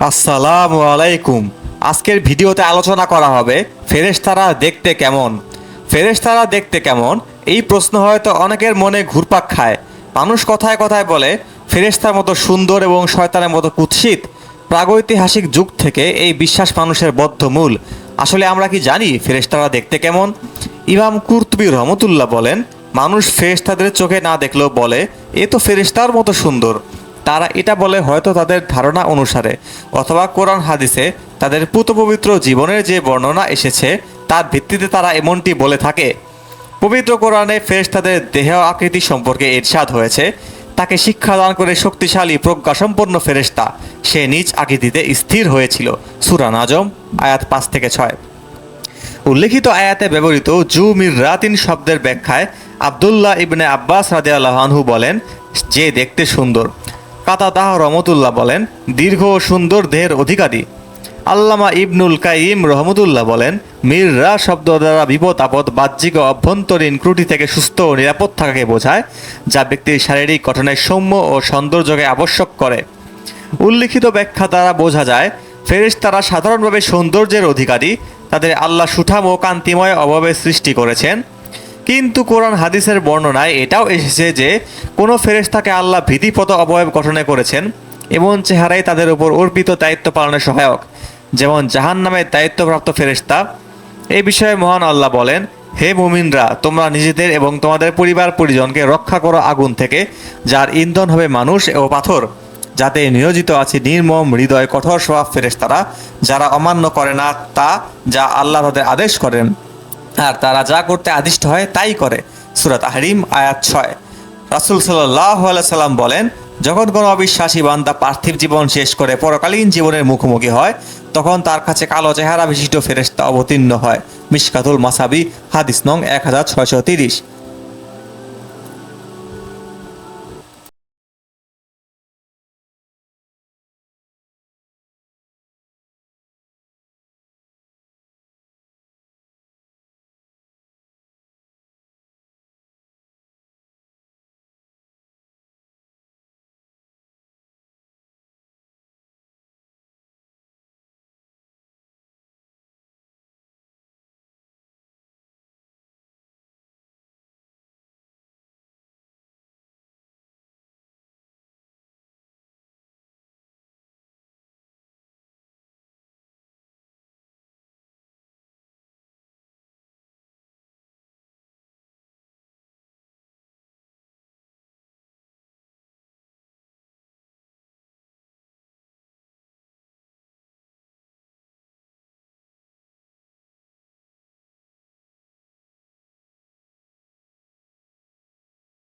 আসসালামু আলাইকুম। আজকের ভিডিওতে আলোচনা করা হবে ফেরেশতারা দেখতে কেমন। ফেরেশতারা দেখতে কেমন এই প্রশ্ন হয়তো অনেকের মনে ঘুরপাক খায়। মানুষ কথায় কথায় বলে ফেরেশতার মতো সুন্দর এবং শয়তানের মতো কুৎসিত। প্রাগৈতিহাসিক যুগ থেকে এই বিশ্বাস মানুষের বদ্ধমূল। আসলে আমরা কি জানি ফেরেশতারা দেখতে কেমন? ইমাম কুরতুবী রহমতুল্লাহ বলেন, মানুষ ফেরেশতাদের চোখে না দেখলেও বলে এ তো ফেরেশতার মতো সুন্দর। তারা এটা বলে হয়তো তাদের ধারণা অনুসারে, অথবা কোরআন হাদিসে তাদের পুতপবিত্র জীবনের যে বর্ণনা এসেছে তার ভিত্তিতে তারা এমনটি বলে থাকে। পবিত্র কোরআনে ফেরেশতাদের দেহ আকৃতি সম্পর্কে ইরশাদ হয়েছে, তাকে শিক্ষাদান করে শক্তিশালী প্রজ্ঞাসম্পন্ন ফেরেশতা সে নিজ আকৃতিতে স্থির হয়েছিল। সূরা নাজম আয়াত 5-6। উল্লেখিত আয়াতে ব্যবহৃত জু মির রাতিন শব্দের ব্যাখ্যায় আবদুল্লাহ ইবনে আব্বাস রাদিয়াল্লাহু আনহু বলেন, যে দেখতে সুন্দর। কাতাদাহ রহমতুল্লাহ বলেন, দীর্ঘ ও সুন্দর দেহের অধিকারী। আল্লামা ইবনুল কাইয়িম রহমতুল্লাহ বলেন, মিররা শব্দ দ্বারা বিপদ আপদ, বাহ্যিক ও অভ্যন্তরীণ ত্রুটি থেকে সুস্থ ও নিরাপদ থাকাকে বোঝায়, যা ব্যক্তির শারীরিক গঠনের সৌম্য ও সৌন্দর্যকে আবশ্যক করে। উল্লিখিত ব্যাখ্যা দ্বারা বোঝা যায় ফেরেশতারা সাধারণভাবে সৌন্দর্যের অধিকারী, তাদের আল্লাহ সুঠাম ও কান্তিময় অভাবে সৃষ্টি করেছেন। কিন্তু কোরআন হাদিসের বর্ণনায় এটাও এসেছে যে কোনো ফেরেশতাকে আল্লাহ ভীতিপ্রদ অবয়ব গঠনে করেছেন, এমন চেহারাই তাদের উপর অর্পিত দায়িত্ব পালনে সহায়ক, যেমন জাহান্নামের দায়িত্বপ্রাপ্ত ফেরেশতা। এই বিষয়ে মহান আল্লাহ বলেন, হে মুমিনরা, তোমরা নিজেদের এবং তোমাদের পরিবার পরিজনকে রক্ষা করো আগুন থেকে, যার ইন্ধন হবে মানুষ ও পাথর, যাতে নিয়োজিত আছে নির্মম হৃদয় কঠোর স্বভাব ফেরেশতারা, যারা অমান্য করে না তা যা আল্লাহ তাদের আদেশ করেন, আর তারা যা করতে আদিষ্ট হয় তাই করে। সূরা তাহরিম আয়াত 6। রাসূল সাল্লাল্লাহু আলাইহি সাল্লাম বলেন, যখন কোনো অবিশ্বাসী বান্দা পার্থিব জীবন শেষ করে পরকালীন জীবনের মুখোমুখি হয়, তখন তার কাছে কালো চেহারা বিশিষ্ট ফেরেশতা অবতীর্ণ হয়। মিশকাতুল মাসাবি হাদিস নং 1630।